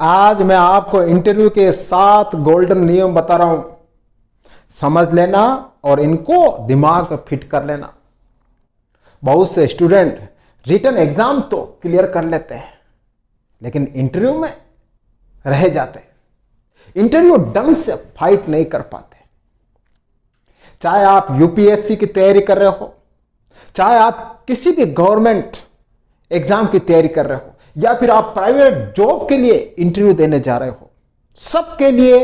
आज मैं आपको इंटरव्यू के 7 गोल्डन नियम बता रहा हूं, समझ लेना और इनको दिमाग में फिट कर लेना। बहुत से स्टूडेंट रिटन एग्जाम तो क्लियर कर लेते हैं, लेकिन इंटरव्यू में रह जाते हैं, इंटरव्यू ढंग से फाइट नहीं कर पाते। चाहे आप यूपीएससी की तैयारी कर रहे हो, चाहे आप किसी भी गवर्नमेंट एग्जाम की तैयारी कर रहे हो, या फिर आप प्राइवेट जॉब के लिए इंटरव्यू देने जा रहे हो, सबके लिए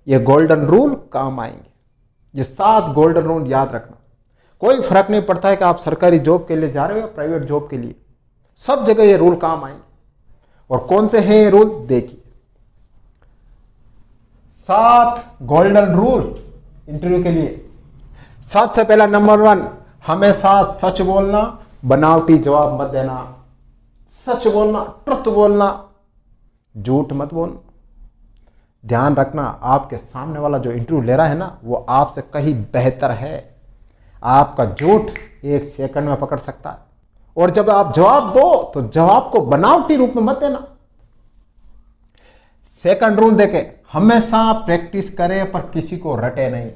ये गोल्डन रूल काम आएंगे। ये 7 गोल्डन रूल याद रखना। कोई फर्क नहीं पड़ता है कि आप सरकारी जॉब के लिए जा रहे हो या प्राइवेट जॉब के लिए, सब जगह ये रूल काम आएंगे। और कौन से हैं ये रूल, देखिए। 7 गोल्डन रूल इंटरव्यू के लिए। सबसे पहला नंबर 1, हमेशा सच बोलना, बनावटी जवाब मत देना। सच बोलना, ट्रुथ बोलना, झूठ मत बोलना। ध्यान रखना, आपके सामने वाला जो इंटरव्यू ले रहा है ना, वो आपसे कहीं बेहतर है। आपका झूठ 1 सेकंड में पकड़ सकता है। और जब आप जवाब दो तो जवाब को बनावटी रूप में मत देना। सेकंड रूल देखे, हमेशा प्रैक्टिस करें पर किसी को रटे नहीं।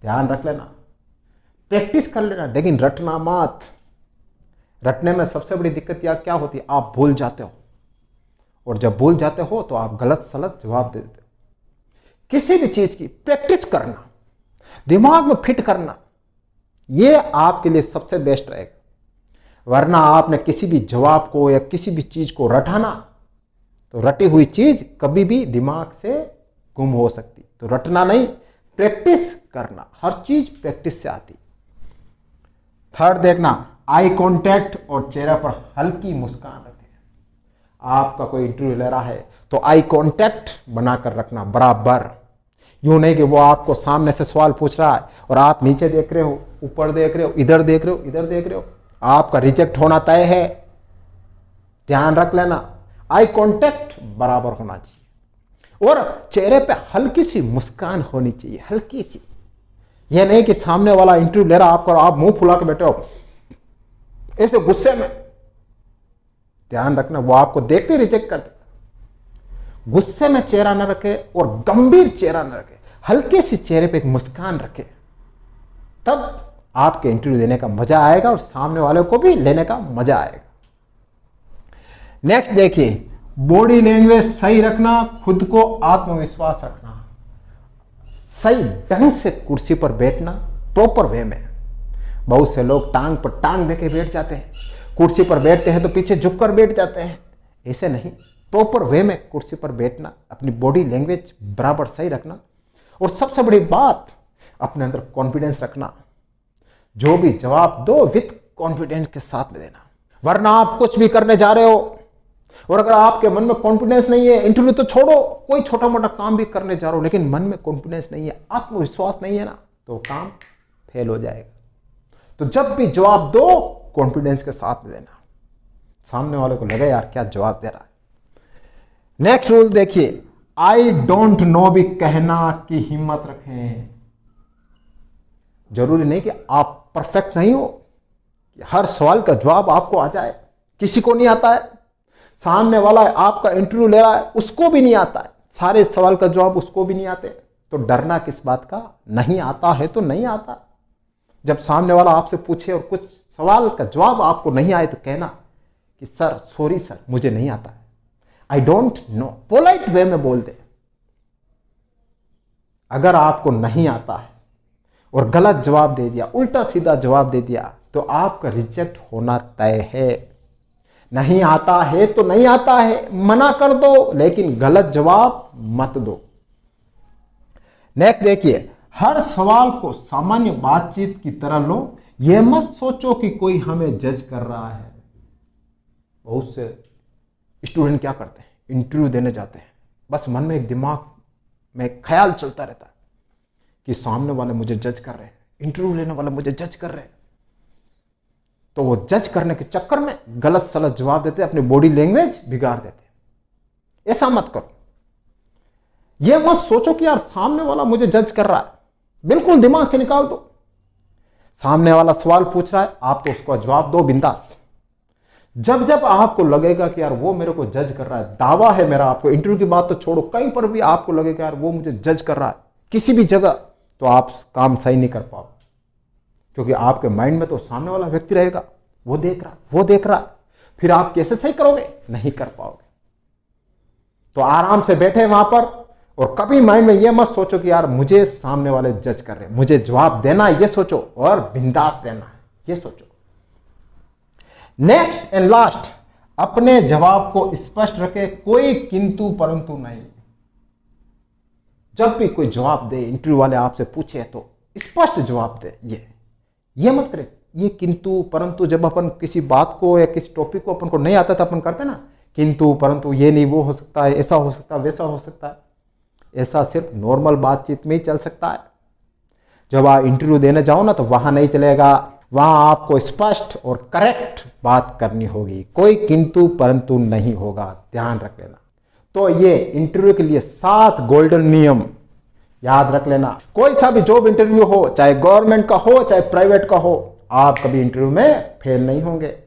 ध्यान रख लेना, प्रैक्टिस कर लेना लेकिन रटना मत। रटने में सबसे बड़ी दिक्कत क्या होती है, आप भूल जाते हो, और जब भूल जाते हो तो आप गलत सलत जवाब दे देते हो। किसी भी चीज की प्रैक्टिस करना, दिमाग में फिट करना, यह आपके लिए सबसे बेस्ट रहेगा। वरना आपने किसी भी जवाब को या किसी भी चीज को रटाना तो रटी हुई चीज कभी भी दिमाग से गुम हो सकती। तो रटना नहीं, प्रैक्टिस करना। हर चीज प्रैक्टिस से आती। थर्ड देखना, आई कांटेक्ट और चेहरे पर हल्की मुस्कान रखें। आपका कोई इंटरव्यू ले रहा है तो आई कांटेक्ट बनाकर रखना बराबर। यूं नहीं कि वो आपको सामने से सवाल पूछ रहा है और आप नीचे देख रहे हो, ऊपर देख रहे हो, इधर देख रहे हो, इधर देख रहे हो, आपका रिजेक्ट होना तय है। ध्यान रख लेना, आई कांटेक्ट बराबर होना चाहिए और चेहरे पे हल्की सी मुस्कान होनी चाहिए, हल्की सी। यह नहीं कि सामने वाला इंटरव्यू ले रहा आपको और आप मुंह फुला के बैठे हो ऐसे गुस्से में। ध्यान रखना, वो आपको देखते रिजेक्ट कर देगा। गुस्से में चेहरा न रखे और गंभीर चेहरा न रखे, हल्के सी चेहरे पे एक मुस्कान रखे, तब आपके इंटरव्यू देने का मजा आएगा और सामने वाले को भी लेने का मजा आएगा। नेक्स्ट देखिए, बॉडी लैंग्वेज सही रखना, खुद को आत्मविश्वास रखना। सही ढंग से कुर्सी पर बैठना, प्रॉपर वे में। बहुत से लोग टांग पर टांग देके बैठ जाते हैं, कुर्सी पर बैठते हैं तो पीछे झुककर बैठ जाते हैं। ऐसे नहीं, प्रॉपर वे में कुर्सी पर बैठना, अपनी बॉडी लैंग्वेज बराबर सही रखना। और सबसे बड़ी बात, अपने अंदर कॉन्फिडेंस रखना। जो भी जवाब दो विथ कॉन्फिडेंस के साथ में देना। वरना आप कुछ भी करने जा रहे हो और अगर आपके मन में कॉन्फिडेंस नहीं है, इंटरव्यू तो छोड़ो, कोई छोटा मोटा काम भी करने जा रहे हो लेकिन मन में कॉन्फिडेंस नहीं है, आत्मविश्वास नहीं है ना, तो काम फेल हो जाएगा। तो जब भी जवाब दो कॉन्फिडेंस के साथ में देना, सामने वाले को लगे यार क्या जवाब दे रहा है। नेक्स्ट रूल देखिए, आई डोंट नो भी कहना की हिम्मत रखें। जरूरी नहीं कि आप परफेक्ट नहीं हो, हर सवाल का जवाब आपको आ जाए, किसी को नहीं आता है। सामने वाला है आपका इंटरव्यू ले रहा है, उसको भी नहीं आता है, सारे सवाल का जवाब उसको भी नहीं आते। तो डरना किस बात का, नहीं आता है तो नहीं आता। जब सामने वाला आपसे पूछे और कुछ सवाल का जवाब आपको नहीं आए तो कहना कि सर सॉरी सर, मुझे नहीं आता है, I don't know. Polite way में बोल दे। अगर आपको नहीं आता है और गलत जवाब दे दिया, उल्टा सीधा जवाब दे दिया, तो आपका रिजेक्ट होना तय है। नहीं आता है तो नहीं आता है, मना कर दो, लेकिन गलत जवाब मत दो। नेक्स्ट देखिए, हर सवाल को सामान्य बातचीत की तरह लो, यह मत सोचो कि कोई हमें जज कर रहा है। बहुत से स्टूडेंट क्या करते हैं, इंटरव्यू देने जाते हैं, बस मन में एक दिमाग में ख्याल चलता रहता है कि सामने वाले मुझे जज कर रहे हैं, इंटरव्यू लेने वाले मुझे जज कर रहे हैं। तो वो जज करने के चक्कर में गलत सलत जवाब देते, अपनी बॉडी लैंग्वेज बिगाड़ देते। ऐसा मत करो। यह मत सोचो कि यार सामने वाला मुझे जज कर रहा है, बिल्कुल दिमाग से निकाल दो। सामने वाला सवाल पूछ रहा है, आप तो उसका जवाब दो बिंदास। जब जब आपको लगेगा कि यार वो मेरे को जज कर रहा है, दावा है मेरा, आपको इंटरव्यू की बात तो छोड़ो, कहीं पर भी आपको लगेगा यार वो मुझे जज कर रहा है किसी भी जगह, तो आप काम सही नहीं कर पाओगे। क्योंकि आपके माइंड में तो सामने वाला व्यक्ति रहेगा, वो देख रहा, फिर आप कैसे सही करोगे? नहीं कर पाओगे। तो आराम से बैठे वहां पर, और कभी माइंड में ये मत सोचो कि यार मुझे सामने वाले जज कर रहे हैं, मुझे जवाब देना है, ये सोचो, और बिंदास देना है, ये सोचो। नेक्स्ट एंड लास्ट, अपने जवाब को स्पष्ट रखे, कोई किंतु परंतु नहीं। जब भी कोई जवाब दे, इंटरव्यू वाले आपसे पूछे तो स्पष्ट जवाब दे। ये मत करे ये किंतु परंतु। जब अपन किसी बात को या किसी टॉपिक को अपन को नहीं आता तो अपन करते ना किंतु परंतु, ये नहीं वो हो सकता है, ऐसा हो सकता है, वैसा हो सकता है। ऐसा सिर्फ नॉर्मल बातचीत में ही चल सकता है। जब आप इंटरव्यू देने जाओ ना तो वहां नहीं चलेगा, वहां आपको स्पष्ट और करेक्ट बात करनी होगी, कोई किंतु परंतु नहीं होगा, ध्यान रख लेना। तो ये इंटरव्यू के लिए 7 गोल्डन नियम याद रख लेना। कोई सा भी जॉब इंटरव्यू हो, चाहे गवर्नमेंट का हो चाहे प्राइवेट का हो, आप कभी इंटरव्यू में फेल नहीं होंगे।